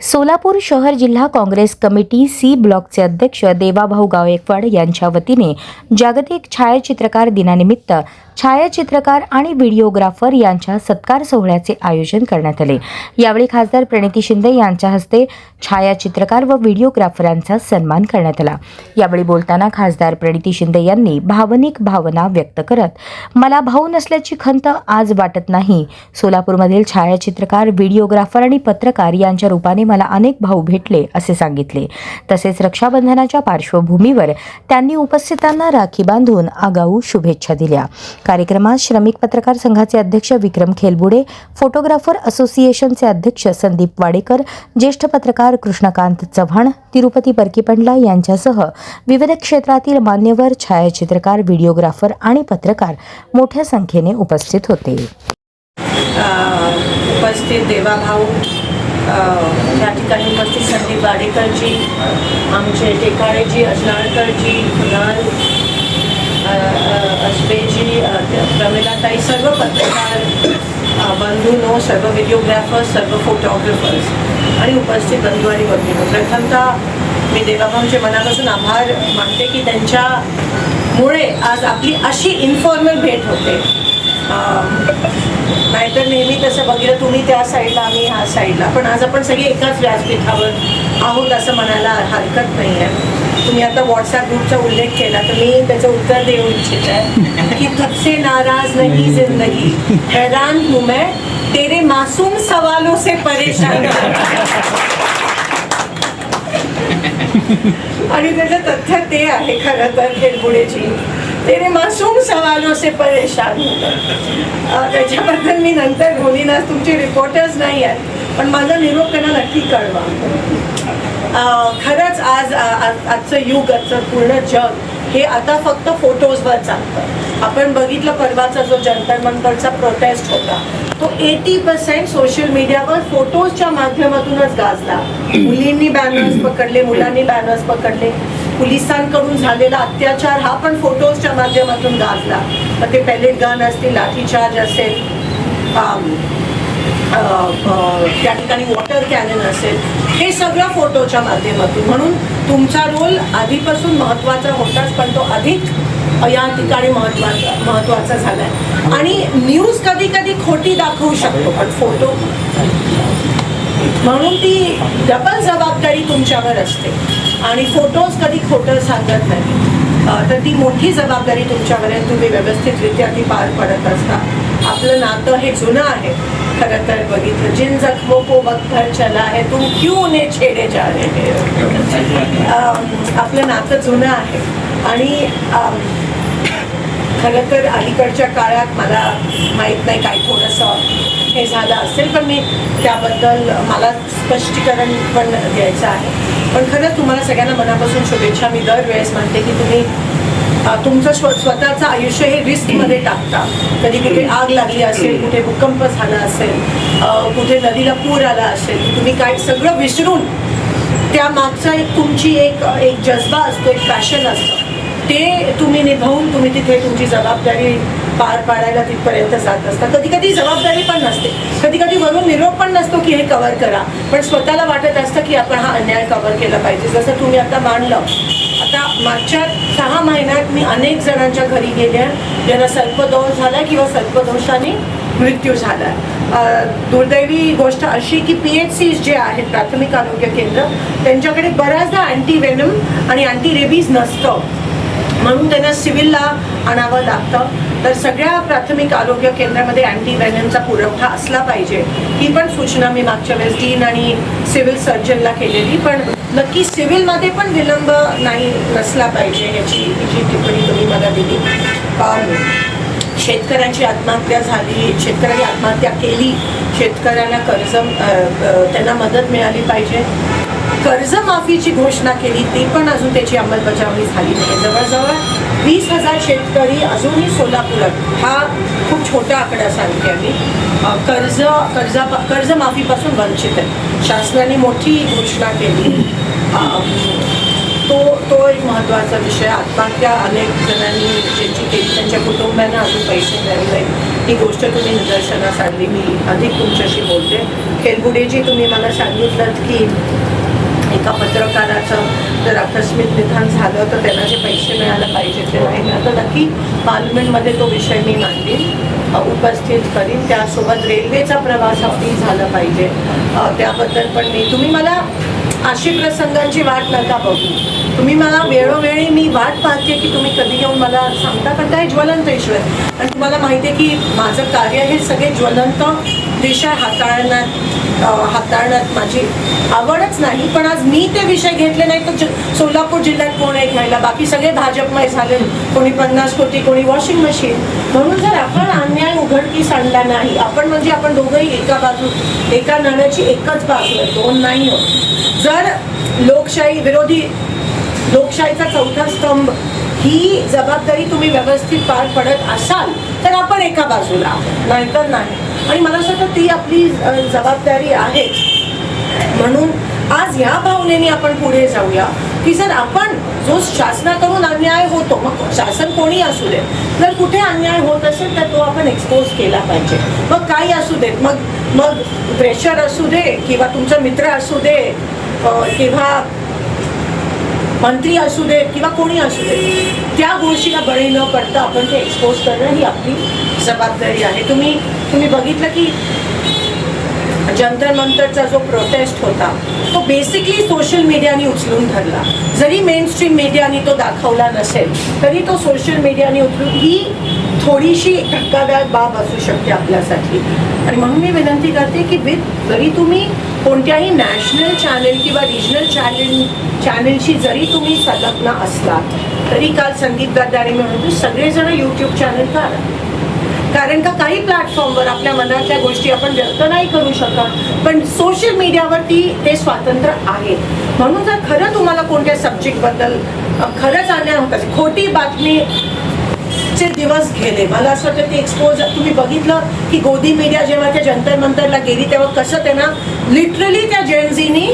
सोलापूर शहर जिल्हा Congress committee C ब्लॉकचे अध्यक्ष देवाभाऊ गायकवाड यांच्या वतीने जागतिक छायाचित्रकार दिनानिमित्त छायाचित्रकार आणि व्हिडिओग्राफर यांच्या सत्कार सोहळ्याचे आयोजन करण्यात आले। यावेळी खासदार प्रणिती शिंदे यांच्या हस्ते छायाचित्रकार व व्हिडिओग्राफरांचा सन्मान करण्यात आला। यावेळी बोलताना खासदार प्रणिती शिंदे यांनी भावनिक भावना व्यक्त करत, मला भाऊ नसल्याची खंत आज वाटत नाही। सोलापूरमधील छायाचित्रकार, व्हिडिओग्राफर आणि पत्रकार यांच्या रूपाने मला अनेक भाऊ भेटले असे सांगितले। तसेच रक्षाबंधनाच्या पार्श्वभूमीवर त्यांनी उपस्थितांना राखी बांधून आगाऊ शुभेच्छा दिल्या। कार्यक्रमात श्रमिक पत्रकार संघाचे अध्यक्ष विक्रम खेलबुडे, फोटोग्राफर असोसिएशनचे अध्यक्ष संदीप वाडेकर, ज्येष्ठ पत्रकार कृष्णकांत चव्हाण, तिरुपती परकीपंडला यांच्यासह विविध क्षेत्रातील मान्यवर, छायाचित्रकार, व्हिडिओग्राफर आणि पत्रकार मोठ्या संख्येने उपस्थित होते। उपस्थित देवाभाऊ, या ठिकाणी उपस्थित संदीप वाडेकरजी, आमचे टेकाळेजी, अजनाळकरजी, कुणाल अश्वेजी, प्रमिलाताई, सर्व पत्रकार बंधूंनो, सर्व व्हिडिओग्राफर्स, सर्व फोटोग्राफर्स आणि उपस्थित बंधू आणि भगिनींनो, प्रथमतः मी देवाभाऊंचे मनापासून आभार मानते की त्यांच्यामुळे आज आपली अशी इन्फॉर्मल भेट होते। नाहीतर नेहमी तसं बघितलं तुम्ही त्या साईडला, आम्ही ह्या साईडला, पण आज आपण सगळे एकाच व्यासपीठावर आहोत असं म्हणायला हरकत नाही आहे। तुम्ही आता व्हॉट्सॲप ग्रुपचा उल्लेख केला तर मी त्याचं उत्तर देऊ इच्छित आहे की तुझसे नाराज नहीं जिंदगी, हैरान हूँ मैं तेरे मासूम सवालों से परेशान। आणि त्याचं तथ्य ते आहे खरं तर खेलबुडेची, तेरे मासूम सवालों से परेशान होतं। त्याच्याबद्दल मी नंतर बोलीन, आज तुमचे रिपोर्टर्स नाही आहेत पण माझा निरोप त्यांना नक्की कळवा। खरंच आजचं युग, आजचं पूर्ण जग हे आता फक्त फोटोजवर चालतं। आपण बघितलं परवाचा जो जंतर मंतरचा प्रोटेस्ट होता तो 80% सोशल मीडियावर फोटोजच्या माध्यमातूनच गाजला। मुलींनी बॅनर्स पकडले, मुलांनी बॅनर्स पकडले, पोलिसांकडून झालेला अत्याचार हा पण फोटोजच्या माध्यमातून गाजला। मग ते पॅलेट गन असतील, लाठीचार्ज असेल, त्या ठिकाणी वॉटर कॅनन असेल, हे सगळं फोटोच्या माध्यमातून। म्हणून तुमचा रोल आधीपासून महत्त्वाचा होताच पण तो अधिक या ठिकाणी महत्त्वाचा झाला आहे। आणि न्यूज कधी कधी खोटी दाखवू शकतो पण फोटो, म्हणून ती डबल जबाबदारी तुमच्यावर असते आणि फोटोज कधी खोटं सांगत नाही, तर ती मोठी जबाबदारी तुमच्यावर आहे। तुम्ही व्यवस्थितरित्या ती पार पडत असता। आपलं नातं हे जुनं आहे खरं तर बघितलं, जिन जख्मों को वक्त भर चला है तुम क्यों उन्हें छेड़े जा रहे हो। आपलं नातं जुनं आहे आणि खरं तर अलीकडच्या काळात मला माहीत नाही काही थोडंसं हे झालं असेल पण मी त्याबद्दल मला स्पष्टीकरण पण द्यायचं आहे। पण खरंच तुम्हाला सगळ्यांना मनापासून शुभेच्छा। मी दरवेळेस म्हणते की तुम्ही तुमचं स्वतःचं आयुष्य हे रिस्कमध्ये टाकता। कधी कुठे आग लागली असेल, कुठे भूकंप झाला असेल, कुठे नदीला पूर आला असेल, तुम्ही काय सगळं विसरून त्या मागचा तुमची एक जज्बा असतो, एक पॅशन असतं, ते तुम्ही निभावून तुम्ही तिथे तुमची जबाबदारी पार पाडायला तिथपर्यंत जात असता। कधी कधी जबाबदारी पण नसते, कधी कधी वरून निरोप पण नसतो की हे कव्हर करा, पण स्वतःला वाटत असतं की आपण हा अन्याय कव्हर केला पाहिजे। जसं तुम्ही आता मांडलं, आता मागच्या 6 महिन्यात मी अनेक जणांच्या घरी गेले ज्यांना सर्पदोष झाला किंवा सर्पदोषाने मृत्यू झाला। दुर्दैवी गोष्ट अशी की PHCs जे आहेत, प्राथमिक आरोग्य केंद्र, त्यांच्याकडे बऱ्याचदा अँटीवेनम आणि अँटीरेबीज नसतं, म्हणून त्यांना सिव्हिलला आणावं लागतं। तर सगळ्या प्राथमिक आरोग्य केंद्रामध्ये अँटीवेनमचा पुरवठा असला पाहिजे, ही पण सूचना मी मागच्या वेळेस डीन आणि सिव्हिल सर्जनला केलेली, पण नक्की सिव्हिलमध्ये पण विलंब नाही नसला पाहिजे ह्याची जी टिप्पणी तुम्ही मला दिली। शेतकऱ्यांची आत्महत्या झाली, शेतकऱ्यांनी आत्महत्या केली, शेतकऱ्यांना कर्ज त्यांना मदत मिळाली पाहिजे। कर्जमाफीची घोषणा केली, ती पण अजून त्याची अंमलबजावणी झाली नाही। जवळजवळ 20,000 शेतकरी अजूनही सोलापुरात, हा खूप छोटा आकडा सांगते मी, कर्जमाफीपासून वंचित आहे। शासनाने मोठी घोषणा केली, तो तो एक महत्त्वाचा विषय. आत्महत्या अनेक जणांनी ज्यांची केली त्यांच्या कुटुंबियांना अजून पैसे द्यावे लागेल, ही गोष्ट तुम्ही निदर्शनास आणली. मी अधिक तुमच्याशी बोलते. खेलगुडेजी, तुम्ही मला सांगितलं की एका पत्रकाराचं जर आकस्मिक निधन झालं तर त्यांना जे पैसे मिळायला पाहिजे ते नाही मिळालं, तर नक्की पार्लमेंटमध्ये तो विषय मी मांडीन, उपस्थित करीन. त्यासोबत रेल्वेचा प्रवास हा फ्री झाला पाहिजे, त्याबद्दल पण तुम्ही मला अशी प्रसंगांची वाट नका बघू. तुम्ही मला वेळोवेळी मी वाट पाहते की तुम्ही कधी येऊन मला सांगता, पण काय ज्वलंत विषय आणि तुम्हाला माहिती आहे की माझं कार्य हे सगळे ज्वलंत विषय हाताळण्यात माझी आवडच नाही. पण आज मी ते विषय घेतले नाही तर सोलापूर जिल्ह्यात कोण आहे घ्यायला, बाकी सगळे भाजपमय झाले, कोणी 50 कोटी, कोणी वॉशिंग मशीन. म्हणून जर आपण अन्याय उघडकीस आणला नाही, आपण म्हणजे आपण दोघंही एका नाण्याची एकच बाजू आहे, दोन नाही होत. जर लोकशाही विरोधी लोकशाहीचा चौथा स्तंभ ही जबाबदारी तुम्ही व्यवस्थित पार पडत असाल तर आपण एका बाजूला आहोत, नाहीतर नाही. आणि मला असं वाटतं ती आपली जबाबदारी आहे. म्हणून आज या भावनेने आपण पुढे जाऊया की जर आपण जो शासनाकडून अन्याय होतो, मग शासन कोणी असू दे, जर कुठे अन्याय होत असेल तर तो आपण एक्सपोज केला पाहिजे. मग काही असू देत, मग प्रेशर असू दे किंवा तुमचा मित्र असू दे किंवा मंत्री असू दे किंवा कोणी असू दे, त्या गोष्टीला बळी न पडता आपण ते एक्सपोज करणं ही आपली जबाबदारी आहे. तुम्ही बघितलं की जंतर मंतरचा जो प्रोटेस्ट होता तो बेसिकली सोशल मीडियाने उचलून धरला. जरी मेनस्ट्रीम मीडियाने तो दाखवला नसेल तरी तो सोशल मीडियाने उचलून ही थोडीशी धक्कादायक बाब असू शकते आपल्यासाठी. आणि म्हणून मी विनंती करते की जरी तुम्ही कोणत्याही नॅशनल चॅनेल किंवा रिजनल चॅनेलशी जरी तुम्ही संलग्न असलात तरी काल संदीप गद्दारे म्हणून सगळेजण यूट्यूब चॅनल करा. कारण का काही प्लॅटफॉर्मवर आपल्या मनातल्या गोष्टी आपण व्यक्त नाही करू शकत, पण सोशल मीडियावरती ते स्वातंत्र्य आहे. म्हणून जर खरं तुम्हाला कोणत्या सब्जेक्टबद्दल खरंच अन्याय होत असेल, खोटी बातमीचे दिवस गेले, मला असं वाटतं ते एक्सपोज. तुम्ही बघितलं की गोदी मीडिया जेव्हा त्या जंतर मंतरला गेली तेव्हा कसं त्यांना लिटरली त्या जेनझीनी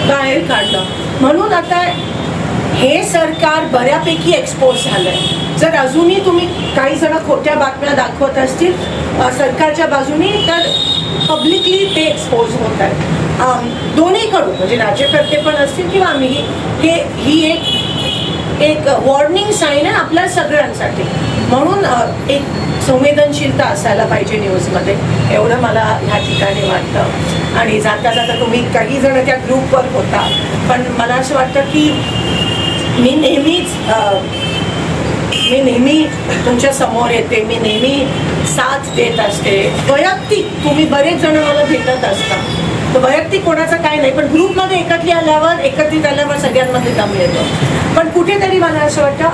बाहेर काढलं. म्हणून आता हे सरकार बऱ्यापैकी एक्सपोज झालंय. जर अजूनही तुम्ही काही जण खोट्या बातम्या दाखवत असतील सरकारच्या बाजूनी तर पब्लिकली ते एक्सपोज होत आहे. दोन्हीकडून म्हणजे राज्यकर्ते पण असतील किंवा आम्ही ही एक वॉर्निंग साईन आहे आपल्या सगळ्यांसाठी. म्हणून एक संवेदनशीलता असायला पाहिजे न्यूजमध्ये, एवढं मला ह्या ठिकाणी वाटतं. आणि जाता जाता तुम्ही काही जण त्या ग्रुपवर होता, पण मला असं वाटतं की मी नेहमी तुमच्या समोर येते, मी नेहमी साथ देत असते. वैयक्तिक तुम्ही बरेच जण मला भेटत असता, तर वैयक्तिक कोणाचं काय नाही, पण ग्रुपमध्ये एकत्रित आल्यावर सगळ्यांमध्ये दम येतो. पण कुठेतरी मला असं वाटतं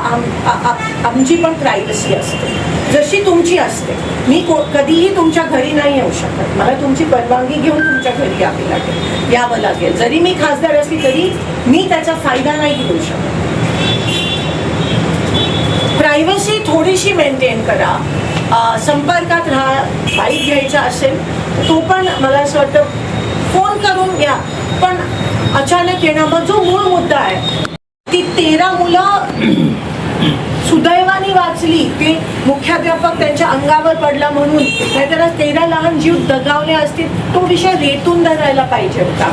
आमची पण प्रायव्हसी असते जशी तुमची असते. मी कधीही तुमच्या घरी नाही येऊ शकत, मला तुमची परवानगी घेऊन तुमच्या घरी यावं लागेल. जरी मी खासदार असली तरी मी त्याचा फायदा नाही घेऊ शकत. प्रायव्हसी थोडीशी मेंटेन करा, संपर्कात राहा. बाईक घ्यायचा असेल तो पण मला असं वाटतं फोन करून घ्या, पण अचानक येणं. मग जो मूळ मुद्दा आहे ती 13 मुलं सुदैवाने वाचली, ते मुख्याध्यापक त्यांच्या अंगावर पडला म्हणून, नाहीतर 13 लहान जीव दगावले असतील. तो विषय रेतून धरायला पाहिजे होता.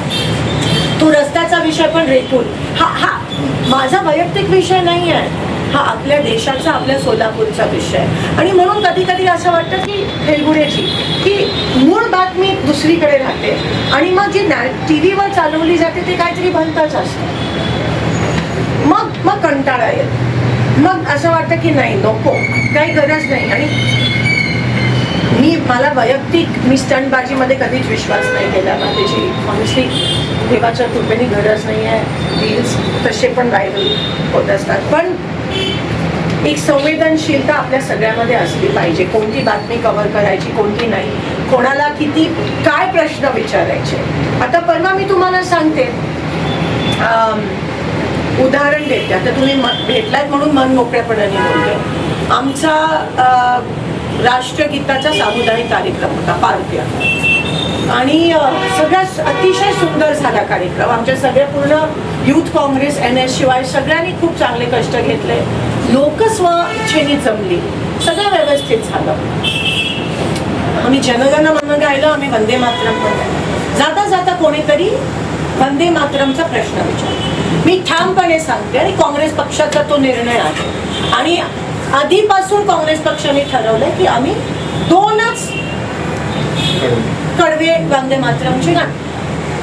तो रस्त्याचा विषय पण रेतून, हा माझा वैयक्तिक विषय नाही आहे, हा आपल्या देशाचा, आपल्या सोलापूरचा विषय. आणि म्हणून कधी कधी असं वाटतं की खेलगुडेची की मूळ बातमी दुसरीकडे राहते आणि मग जी TV वर चालवली जाते ते काहीतरी भलतंच असतं. मग कंटाळा येईल, मग असं वाटतं की नाही, नको, काही गरज नाही. आणि मला वैयक्तिक मी स्टंटबाजीमध्ये कधीच विश्वास नाही केला. त्याची ऑनेस्टली देवाच्या कृपेने गरज नाही आहे. रील्स तसे पण व्हायरल होत असतात, पण एक संवेदनशीलता आपल्या सगळ्यामध्ये असली पाहिजे. कोणती बातमी कव्हर करायची, कोणती नाही, कोणाला किती काय प्रश्न विचारायचे. आता परवा मी तुम्हाला सांगते, उदाहरण देते. आता तुम्ही भेटलात म्हणून मन मोकळ्यापणाने बोलते. आमचा राष्ट्रगीताचा सामुदायिक कार्यक्रम होता पारुट्या. आणि सगळ्यात अतिशय सुंदर झाला कार्यक्रम. आमच्या सगळे पूर्ण युथ काँग्रेस NS शिवाय सगळ्यांनी खूप चांगले कष्ट घेतले. लोकस्व इच्छेने जमली, सगळं व्यवस्थित झालं. आम्ही जनगण मन गायलं, आम्ही वंदे मातरम पण गायलं. जाता जाता कोणीतरी वंदे मातरमचा प्रश्न विचारला. मी ठामपणे सांगते आणि काँग्रेस पक्षाचा तो निर्णय आहे आणि आधीपासून काँग्रेस पक्षाने ठरवलंय की आम्ही 2च कडवे वंदे मातरमची गाणी.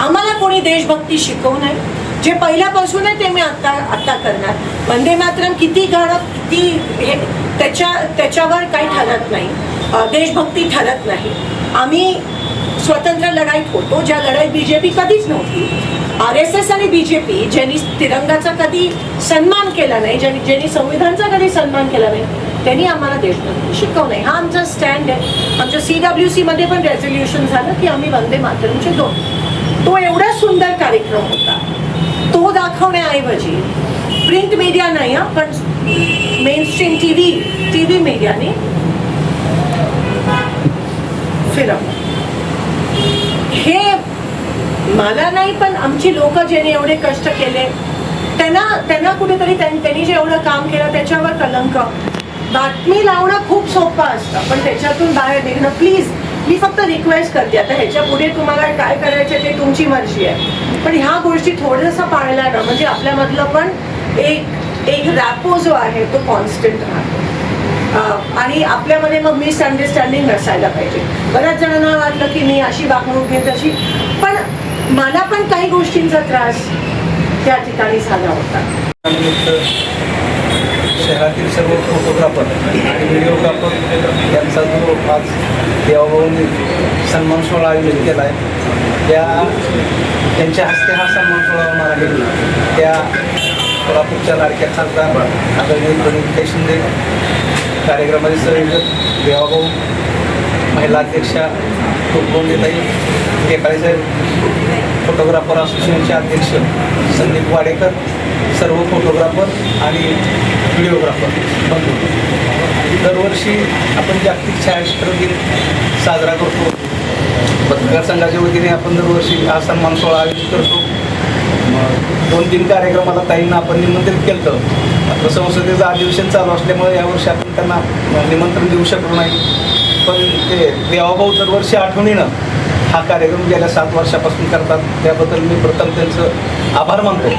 आम्हाला कोणी देशभक्ती शिकवू नये, जे पहिल्यापासून आहे ते मी आता करणार. वंदे मातरम किती गाणं किती हे त्याच्यावर काही ठरत नाही, देशभक्ती ठरत नाही. आम्ही स्वतंत्र लढाईत होतो, ज्या लढाईत BJP कधीच नव्हती. RSS आणि BJP ज्यांनी तिरंगाचा कधी सन्मान केला नाही, ज्यांनी संविधानचा कधी सन्मान केला नाही, त्यांनी आम्हाला देशभक्ती शिकवू नये. हा आमचा स्टँड आहे. आमच्या CWC मध्ये पण रेझोल्युशन झालं की आम्ही वंदे मातरमचे 2. तो एवढा सुंदर कार्यक्रम होता. तो दाखवण्याऐवजी प्रिंट मीडिया नाही पण मेनस्ट्रीम TV मीडियाने फिरवलं. हे मला नाही पण आमची लोक ज्यांनी एवढे कष्ट केले त्यांना कुठेतरी त्यांनी जे एवढं काम केलं त्याच्यावर कलंक. बातमी लावणं खूप सोपं असतं पण त्याच्यातून बाहेर निघणं. प्लीज मी फक्त रिक्वेस्ट करते, आता ह्याच्या पुढे तुम्हाला काय करायचं ते तुमची मर्जी आहे, पण ह्या गोष्टी थोडंसं पाळल्या ना म्हणजे आपल्यामधलं पण एक रॅपो जो आहे तो कॉन्स्टंट राहतो आणि आपल्यामध्ये मग मिसअंडरस्टँडिंग नसायला पाहिजे. बऱ्याच जणांना वाटलं की मी अशी वागणूक घेत तशी, पण मला पण काही गोष्टींचा त्रास त्या ठिकाणी झाला होता. शहरातील सर्व फोटोग्राफर आणि व्हिडिओग्राफर यांचा जो आज देवाभाऊंनी सन्मान सोहळा आयोजित केला आहे, त्यांच्या हस्ते हा सन्मान सोहळा होणार आहे. त्या कोल्हापूरच्या लाडक्या खासदार आदरणीय प्रणितीताई शिंदे, कार्यक्रमाचे संयोजक देवाभाऊ, महिला अध्यक्षा तुकोंडेताई टेकाळेसाहेब, फोटोग्राफर असोसिएशनचे अध्यक्ष संदीप वाडेकर, सर्व फोटोग्राफर आणि व्हिडिओग्राफर बंधू. दरवर्षी आपण जागतिक छायाचित्र दिन साजरा करतो. पत्रकार संघाच्या वतीने आपण दरवर्षी हा सन्मान सोहळा आयोजित करतो. 2-3 कार्यक्रमाला ताईंना आपण निमंत्रित केलं होतं. आता संसदेचं अधिवेशन चालू असल्यामुळे यावर्षी आपण त्यांना निमंत्रण देऊ शकलो नाही, पण ते देवाभाऊ दरवर्षी आठवणीनं हा कार्यक्रम गेल्या 7 वर्षापासून करतात. त्याबद्दल मी प्रथम त्यांचं आभार मानतो.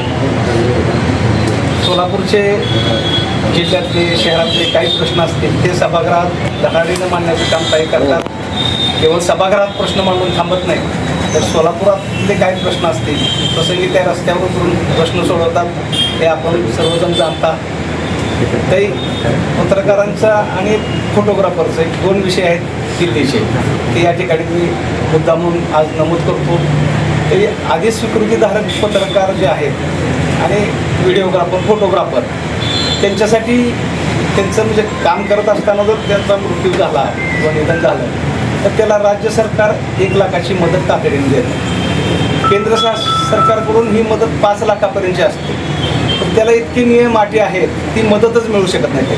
सोलापूरचे जिल्ह्यातले शहरातले काही प्रश्न असतील ते सभागृहात धडाडीनं मांडण्याचं काम ताई करतात. केवळ सभागृहात प्रश्न मांडून थांबत नाही, तर सोलापुरातले काही प्रश्न असतील प्रसंगी त्या रस्त्यावर उतरून प्रश्न सोडवतात. हे आपण सर्वजण जाणता. काही पत्रकारांचा आणि फोटोग्राफरचे 2 विषय आहेत दिल्लीचे, ते या ठिकाणी मी मुद्दामून आज नमूद करतो. ते आधी स्वीकृतीधारक पत्रकार जे आहेत आणि व्हिडिओग्राफर फोटोग्राफर त्यांच्यासाठी त्यांचं म्हणजे काम करत असताना जर त्यांचा मृत्यू झाला व निधन झालं तर त्याला राज्य सरकार 1 लाखाची मदत तातडीने देतं. केंद्र सरकारकडून ही मदत 5 लाखापर्यंतची असते, पण त्याला इतके नियम अटी आहेत ती मदतच मिळू शकत नाही.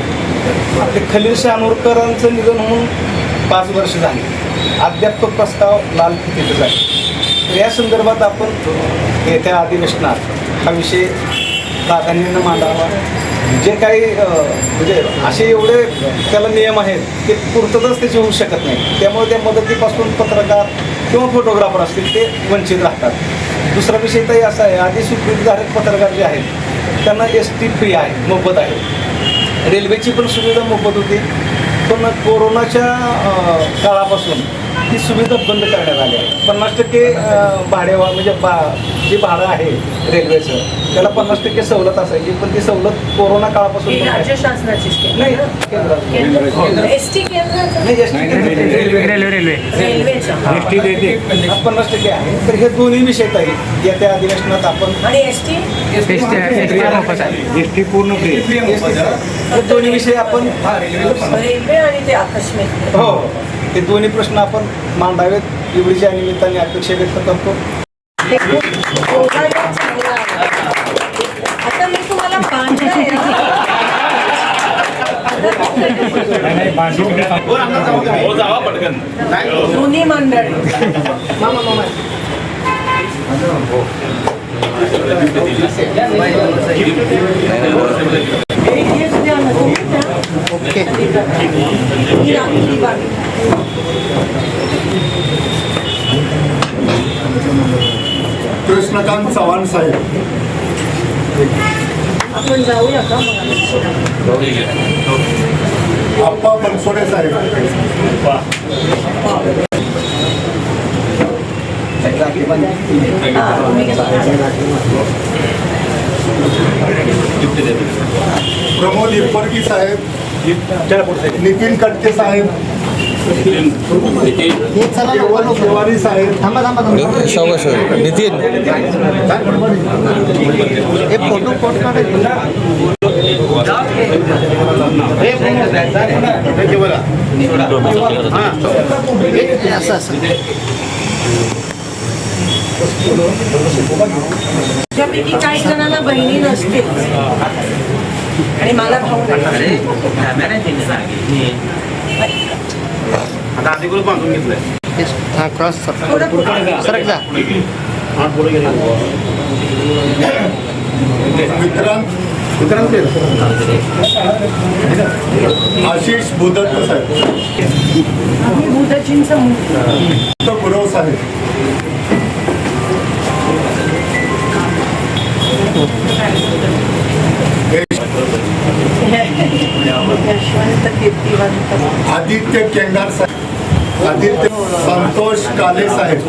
आपले खलील शानोरकरांचं निधन होऊन 5 वर्ष झाली, अद्याप तो प्रस्ताव लाल फितीतच आहे. तर या संदर्भात आपण येत्या अधिवेशनात हा विषय प्राधान्यानं मांडावा. जे काही म्हणजे असे एवढे त्याला नियम आहेत ते पूर्तताच त्याची होऊ शकत नाही, त्यामुळे त्या मदतीपासून पत्रकार किंवा फोटोग्राफर असतील ते वंचित राहतात. दुसरा विषय तरी असा आहे, आधी स्वीकृतीधारक पत्रकार जे आहेत त्यांना ST फ्री आहे, मोफत आहे. रेल्वेची पण सुविधा मोफत होती, पण कोरोनाच्या काळापासून ही सुविधा बंद करण्यात आली आहे. 50% भाडे म्हणजे जे भाडं आहे रेल्वेचं त्याला 50% सवलत असायची, पण ती सवलत कोरोना काळापासून राज्य शासनाचीच नाही, ST केंद्र रेल्वेचा 50% आहे. तर हे दोन्ही विषय तरी येत्या अधिवेशनात आपण आणि ST पूर्ण फ्री, हे दोन्ही विषय आपण रेल्वे आणि ते आकस्मिक हो ते दोन्ही प्रश्न आपण मांडावेत एवढीच्या निमित्ताने अपेक्षा व्यक्त करतो. आता मी तुम्हाला बांधलंय दोन्ही मंडळी ओके. कृष्णकांत चव्हाण साहेब. आपण जाऊया का मग? आप्पा बनसोडे साहेब. प्रमोद हिप्परकी साहेब. नितीन कटके साहेब. केवल तिवारी साहेब. नितीन त्यापैकी काही जणांना बहिणी नसतील आणि मला भाऊ नाही. थोडं विक्रांत आशिष बुदत्त साहेब. आम्ही भूतचिंच म्हणतो. गुरव साहेब. यशवंत कीर्तिवंत. आदित्य केंगार साहेब. आदित्य संतोष काले साहेब.